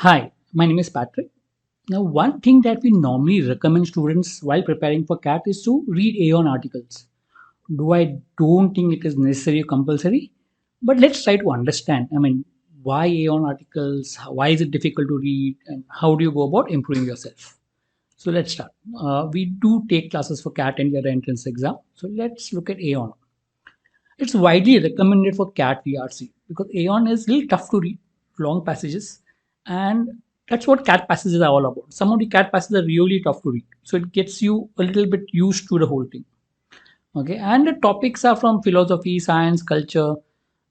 Hi, my name is Patrick. Now, one thing that we normally recommend students while preparing for CAT is to read Aeon articles. Though I don't think it is necessary or compulsory, but let's try to understand. Why Aeon articles? Why is it difficult to read? And how do you go about improving yourself? So let's start. We do take classes for CAT and the entrance exam. So let's look at Aeon. It's widely recommended for CAT VRC because Aeon is really tough to read, long passages, and that's what CAT passages are all about. Some of the CAT passages are really tough to read, so it gets you a little bit used to the whole thing. Okay, and the topics are from philosophy, science, culture,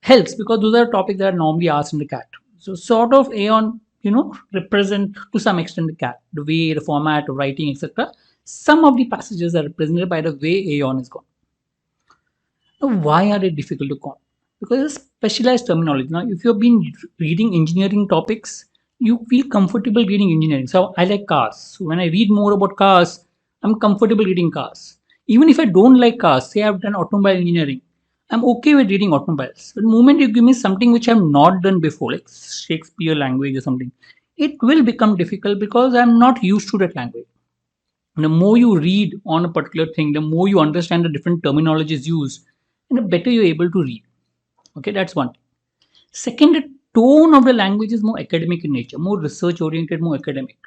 helps because those are topics that are normally asked in the CAT. So sort of Aeon, represent to some extent the CAT, the way, the format, of writing, etc. Some of the passages are represented by the way Aeon is gone. Now, why are they difficult to con? Because it's specialized terminology. Now, if you've been reading engineering topics, you feel comfortable reading engineering. So I like cars. So when I read more about cars, I'm comfortable reading cars. Even if I don't like cars, say I've done automobile engineering, I'm okay with reading automobiles. But the moment you give me something which I've not done before, like Shakespeare language or something, it will become difficult because I'm not used to that language. The more you read on a particular thing, the more you understand the different terminologies used, and the better you're able to read. Okay, that's one. Second, the tone of the language is more academic in nature, more research oriented, more academic.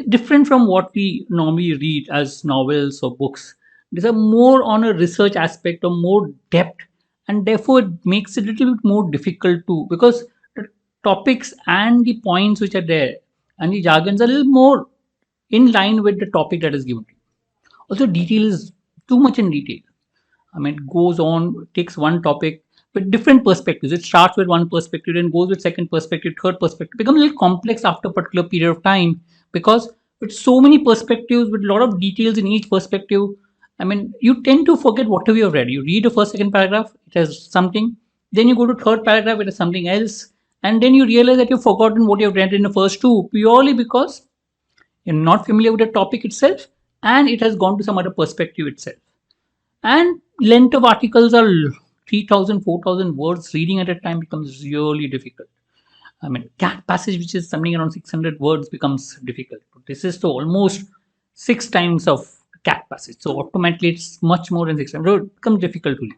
Different from what we normally read as novels or books. These are more on a research aspect or more depth, and therefore it makes it a little bit more difficult to because the topics and the points which are there and the jargons are a little more in line with the topic that is given. Also, detail is too much in detail. It goes on, takes one topic with different perspectives. It starts with one perspective, then goes with second perspective, third perspective. It becomes a little complex after a particular period of time because with so many perspectives, with a lot of details in each perspective, you tend to forget whatever you've read. You read the first, second paragraph, it has something. Then you go to third paragraph, it has something else. And then you realize that you've forgotten what you've read in the first two purely because you're not familiar with the topic itself and it has gone to some other perspective itself. And length of articles are 3,000, 4,000 words. Reading at a time becomes really difficult. CAT passage, which is something around 600 words, becomes difficult. This is to almost 6 times of CAT passage. So automatically it's much more than 6 times. So it becomes difficult to read.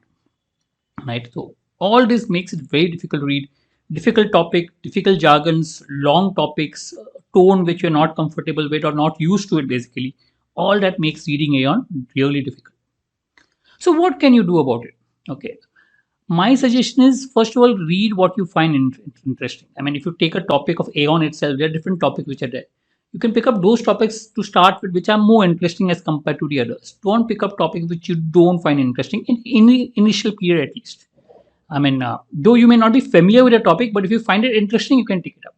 Right. So all this makes it very difficult to read. Difficult topic, difficult jargons, long topics, tone which you're not comfortable with or not used to it basically. All that makes reading Aeon really difficult. So what can you do about it? Okay. My suggestion is first of all, read what you find interesting. If you take a topic of Aeon itself, there are different topics which are there. You can pick up those topics to start with, which are more interesting as compared to the others. Don't pick up topics which you don't find interesting in the initial period at least. Though you may not be familiar with a topic, but if you find it interesting, you can take it up.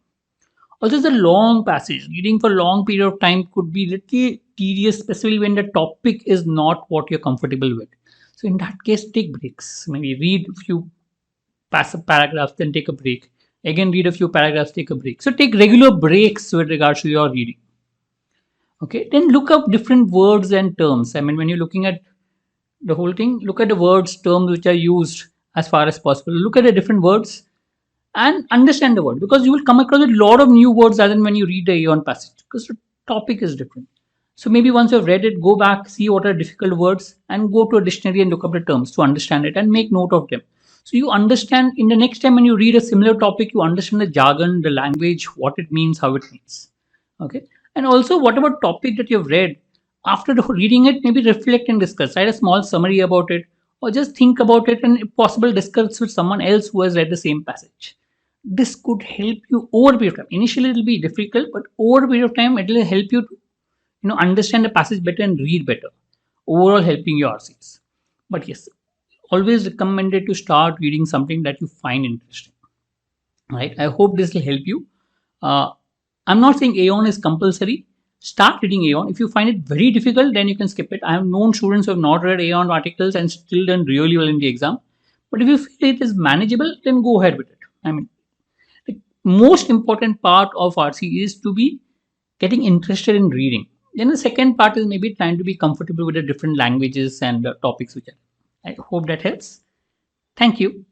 Also, it's a long passage. Reading for a long period of time could be little tedious, especially when the topic is not what you're comfortable with. So in that case, take breaks. Maybe read a few paragraphs, then take a break. Again, read a few paragraphs, take a break. So take regular breaks with regards to your reading. Okay, then look up different words and terms. When you're looking at the whole thing, look at the words, terms which are used as far as possible. Look at the different words and understand the word because you will come across a lot of new words as and when you read the Aeon passage because the topic is different. So maybe once you've read it, go back, see what are difficult words and go to a dictionary and look up the terms to understand it and make note of them. So you understand in the next time when you read a similar topic, you understand the jargon, the language, what it means, how it means. Okay. And also whatever topic that you've read, after reading it, maybe reflect and discuss. Write a small summary about it or just think about it and if possible discuss with someone else who has read the same passage. This could help you over a period of time. Initially, it will be difficult, but over a period of time, it will help you to understand the passage better and read better. Overall, helping your RCs. But yes, always recommended to start reading something that you find interesting. Right? I hope this will help you. I'm not saying Aeon is compulsory. Start reading Aeon. If you find it very difficult, then you can skip it. I have known students who have not read Aeon articles and still done really well in the exam. But if you feel it is manageable, then go ahead with it. The most important part of RC is to be getting interested in reading. Then the second part is maybe trying to be comfortable with the different languages and topics which are. I hope that helps. Thank you.